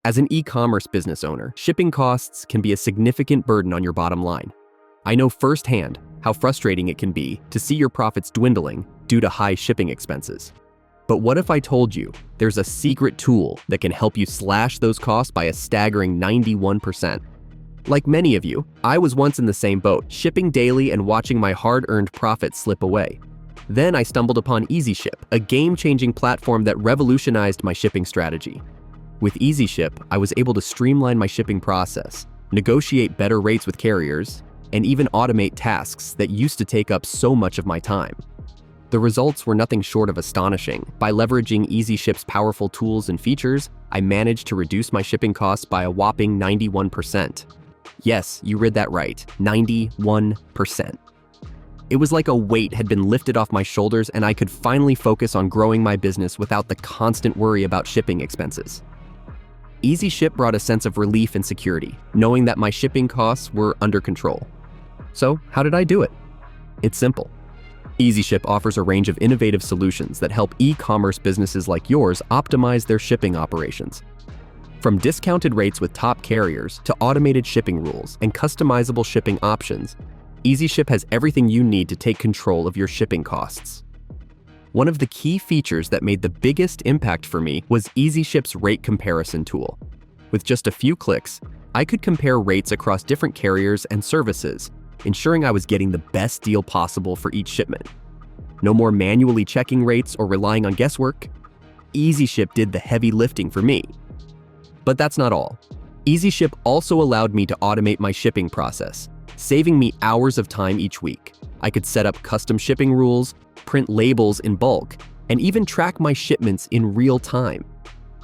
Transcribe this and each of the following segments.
As an e-commerce business owner, shipping costs can be a significant burden on your bottom line. I know firsthand how frustrating it can be to see your profits dwindling due to high shipping expenses. But what if I told you there's a secret tool that can help you slash those costs by a staggering 91%? Like many of you, I was once in the same boat, shipping daily and watching my hard-earned profits slip away. Then I stumbled upon Easyship, a game-changing platform that revolutionized my shipping strategy. With Easyship, I was able to streamline my shipping process, negotiate better rates with carriers, and even automate tasks that used to take up so much of my time. The results were nothing short of astonishing. By leveraging Easyship's powerful tools and features, I managed to reduce my shipping costs by a whopping 91%. Yes, you read that right, 91%. It was like a weight had been lifted off my shoulders and I could finally focus on growing my business without the constant worry about shipping expenses. Easyship brought a sense of relief and security, knowing that my shipping costs were under control. So, how did I do it? It's simple. Easyship offers a range of innovative solutions that help e-commerce businesses like yours optimize their shipping operations. From discounted rates with top carriers to automated shipping rules and customizable shipping options, Easyship has everything you need to take control of your shipping costs. One of the key features that made the biggest impact for me was Easyship's rate comparison tool. With just a few clicks, I could compare rates across different carriers and services, ensuring I was getting the best deal possible for each shipment. No more manually checking rates or relying on guesswork. Easyship did the heavy lifting for me. But that's not all. Easyship also allowed me to automate my shipping process, saving me hours of time each week. I could set up custom shipping rules, print labels in bulk, and even track my shipments in real time.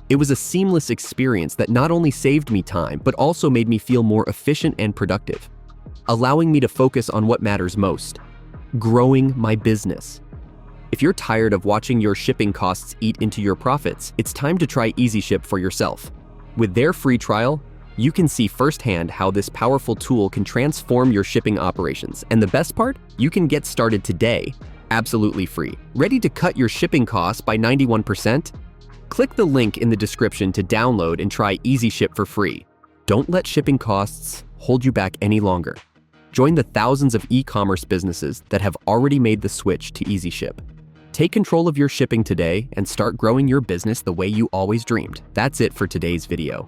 It was a seamless experience that not only saved me time, but also made me feel more efficient and productive, allowing me to focus on what matters most: growing my business. If you're tired of watching your shipping costs eat into your profits, it's time to try Easyship for yourself. With their free trial, you can see firsthand how this powerful tool can transform your shipping operations. And the best part? You can get started today, absolutely free. Ready to cut your shipping costs by 91%? Click the link in the description to download and try Easyship for free. Don't let shipping costs hold you back any longer. Join the thousands of e-commerce businesses that have already made the switch to Easyship. Take control of your shipping today and start growing your business the way you always dreamed. That's it for today's video.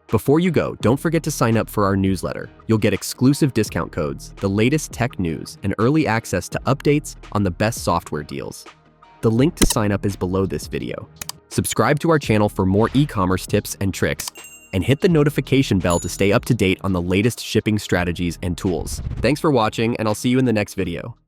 Before you go, don't forget to sign up for our newsletter. You'll get exclusive discount codes, the latest tech news, and early access to updates on the best software deals. The link to sign up is below this video. Subscribe to our channel for more e-commerce tips and tricks, and hit the notification bell to stay up to date on the latest shipping strategies and tools. Thanks for watching, and I'll see you in the next video.